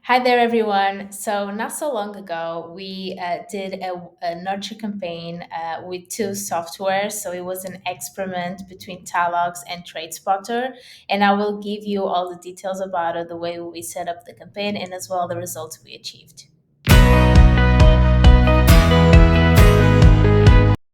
Hi there, everyone. So, not so long ago, we did a nurture campaign with two softwares. So, it was an experiment between Thalox and TraitSpotter. And I will give you all the details about it, the way we set up the campaign, and as well the results we achieved.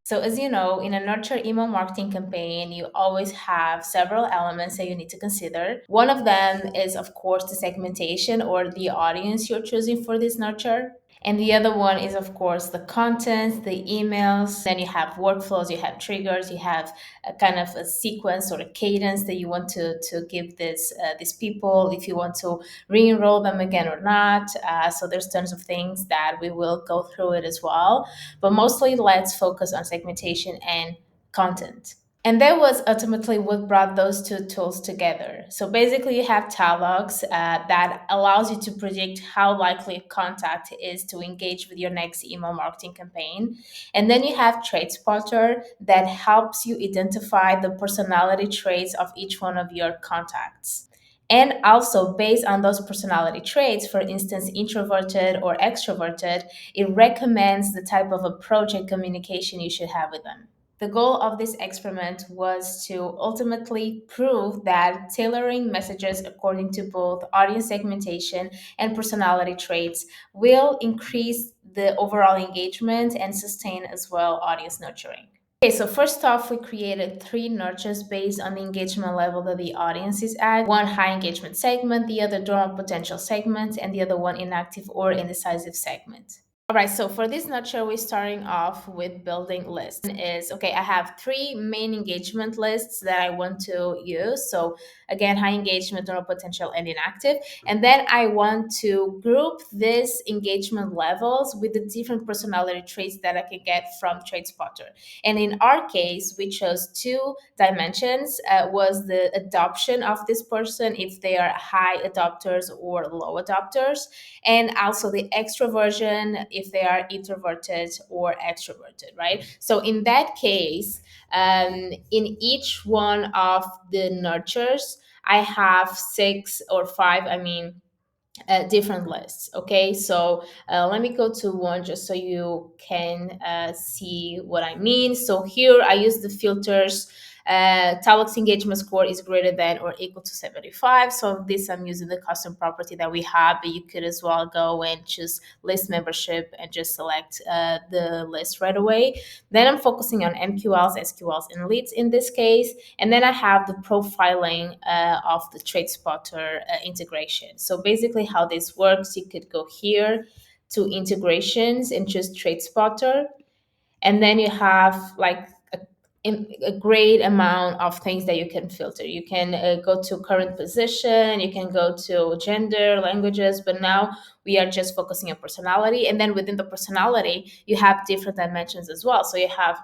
So, as you know, in a nurture email marketing campaign, you always have several elements that you need to consider. One of them is, of course, the segmentation or the audience you're choosing for this nurture. And the other one is, of course, the content, the emails. Then you have workflows, you have triggers, you have a kind of a sequence or a cadence that you want to give these people, if you want to re-enroll them again or not. So there's tons of things that we will go through it as well. But mostly, let's focus on segmentation and content. And that was ultimately what brought those two tools together. So basically, you have Thalox that allows you to predict how likely a contact is to engage with your next email marketing campaign. And then you have TraitSpotter that helps you identify the personality traits of each one of your contacts. And also, based on those personality traits, for instance, introverted or extroverted, it recommends the type of approach and communication you should have with them. The goal of this experiment was to ultimately prove that tailoring messages according to both audience segmentation and personality traits will increase the overall engagement and sustain as well audience nurturing. Okay, so first off, we created three nurtures based on the engagement level that the audience is at. One high engagement segment, the other dormant potential segment, and the other one inactive or indecisive segment. All right, so for this nutshell, we're starting off with building lists. Is okay, I have three main engagement lists that I want to use. So again, high engagement, normal potential, and inactive. And then I want to group these engagement levels with the different personality traits that I can get from TraitSpotter. And in our case, we chose two dimensions. Was the adoption of this person, if they are high adopters or low adopters, and also the extroversion if they are introverted or extroverted, right? So in that case, in each one of the nurtures, I have six or five, different lists. Okay, so let me go to one just so you can see what I mean. So here I use the filters. Thalox engagement score is greater than or equal to 75. So this I'm using the custom property that we have, but you could as well go and choose list membership and just select the list right away. Then I'm focusing on MQLs, SQLs, and leads in this case. And then I have the profiling of the TraitSpotter integration. So basically how this works, you could go here to integrations and choose TraitSpotter. And then you have like a great amount of things that you can filter. You can go to current position, you can go to gender, languages, but now we are just focusing on personality. And then within the personality, you have different dimensions as well. So you have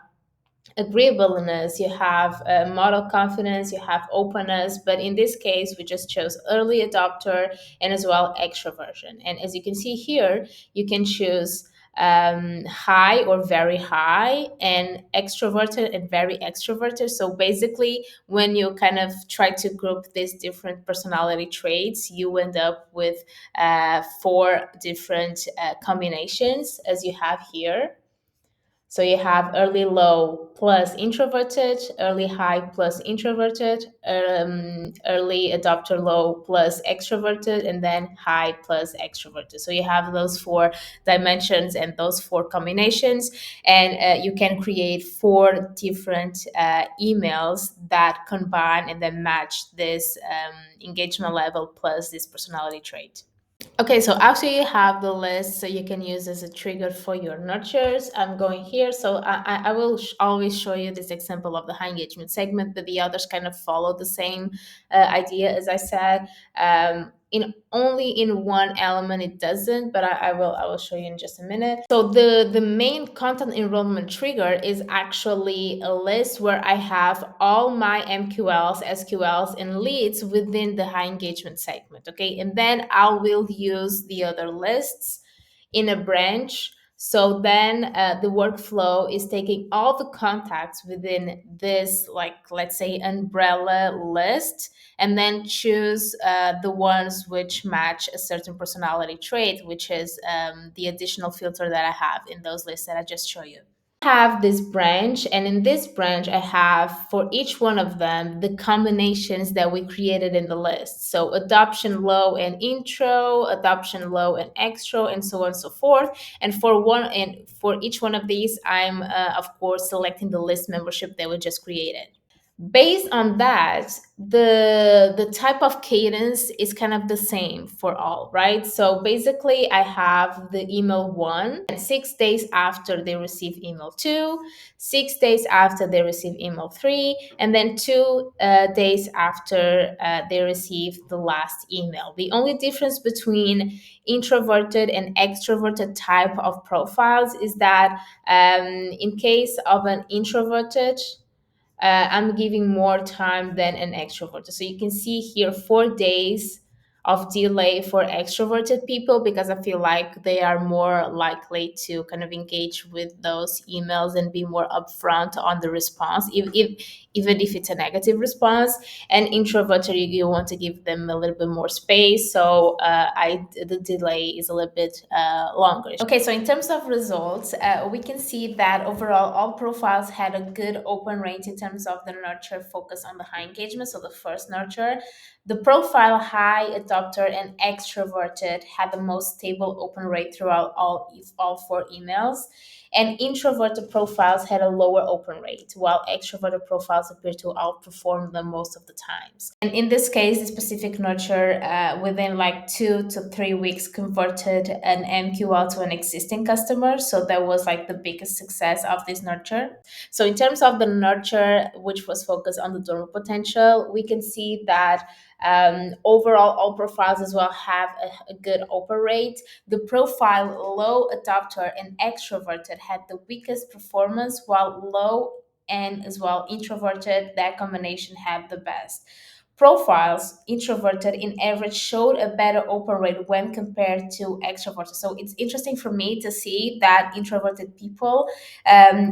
agreeableness, you have model confidence, you have openness, but in this case we just chose early adopter and as well extroversion. And as you can see here, you can choose high or very high, and extroverted and very extroverted. So basically, when you kind of try to group these different personality traits, you end up with four different combinations as you have here. So you have early low plus introverted, early high plus introverted, early adopter low plus extroverted, and then high plus extroverted. So you have those four dimensions and those four combinations, and you can create four different emails that combine and then match this engagement level plus this personality trait. Okay, so after you have the list, so you can use as a trigger for your nurtures. I'm going here, so I will always show you this example of the high engagement segment, but the others kind of follow the same idea as I said. In only in one element it doesn't, but I will show you in just a minute. So the main content enrollment trigger is actually a list where I have all my MQLs, SQLs, and leads within the high engagement segment. Okay, and then I will use the other lists in a branch So then the workflow is taking all the contacts within this, like, let's say, umbrella list, and then choose the ones which match a certain personality trait, which is the additional filter that I have in those lists that I just showed you. Have this branch, and in this branch I have for each one of them the combinations that we created in the list. So adoption low and intro, adoption low and extra, and so on and so forth. And for each one of these, I'm of course selecting the list membership that we just created. Based on that, the type of cadence is kind of the same for all, right? So basically I have the email 1, and 6 days after they receive email 2, 6 days after they receive email 3, and then 2 days after they receive the last email. The only difference between introverted and extroverted type of profiles is that in case of an introverted, I'm giving more time than an extrovert. So you can see here 4 days of delay for extroverted people, because I feel like they are more likely to kind of engage with those emails and be more upfront on the response, even if it's a negative response. And introverted, you want to give them a little bit more space. So the delay is a little bit longer. Okay, so in terms of results, we can see that overall all profiles had a good open rate in terms of the nurture focus on the high engagement. So the first nurture, the profile high adopter and extroverted had the most stable open rate throughout all 4 emails. And introverted profiles had a lower open rate, while extroverted profiles appear to outperform them most of the times. And in this case, the specific nurture within like 2 to 3 weeks converted an MQL to an existing customer. So that was like the biggest success of this nurture. So in terms of the nurture, which was focused on the donor potential, we can see that overall all profiles as well have a good open rate. The profile low adopter and extroverted had the weakest performance, while low and as well introverted, that combination had the best. Profiles introverted in average showed a better open rate when compared to extroverted. So it's interesting for me to see that introverted people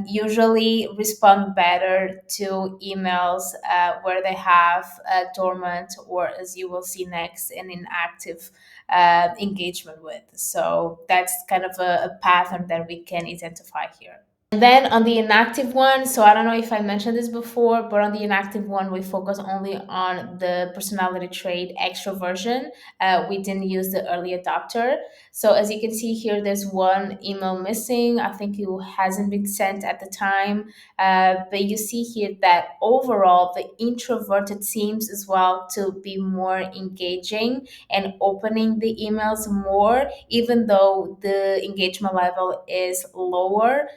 usually respond better to emails where they have dormant, or as you will see next, an inactive engagement with. So that's kind of a pattern that we can identify here. And then on the inactive one, so I don't know if I mentioned this before, but on the inactive one, we focus only on the personality trait extroversion. We didn't use the early adopter. So as you can see here, there's one email missing. I think it hasn't been sent at the time. But you see here that overall, the introverted seems as well to be more engaging and opening the emails more, even though the engagement level is lower.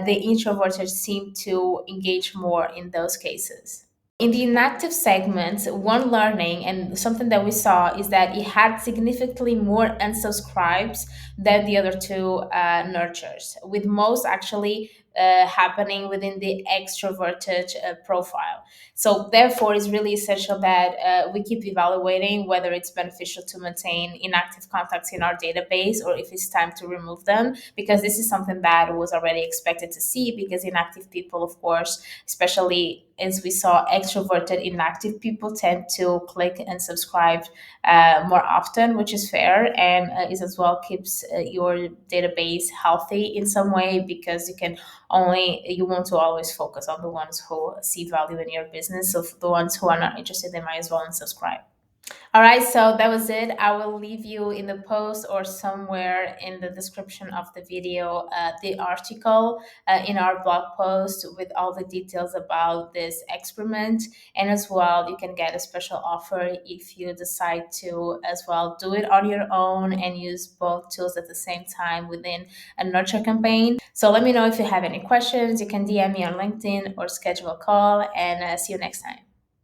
The introverted seem to engage more in those cases. In the inactive segments, one learning and something that we saw is that it had significantly more unsubscribes than the other two nurtures, with most actually happening within the extroverted profile. So, therefore, it's really essential that we keep evaluating whether it's beneficial to maintain inactive contacts in our database or if it's time to remove them, because this is something that was already expected to see, because inactive people, of course, especially as we saw, extroverted inactive people tend to click and subscribe more often, which is fair, and is as well keeps your database healthy in some way, because you want to always focus on the ones who see value in your business. So for the ones who are not interested, they might as well unsubscribe. All right, so that was it. I will leave you in the post or somewhere in the description of the video the article in our blog post with all the details about this experiment. And as well, you can get a special offer if you decide to as well do it on your own and use both tools at the same time within a nurture campaign. So let me know if you have any questions. You can DM me on LinkedIn or schedule a call, and see you next time.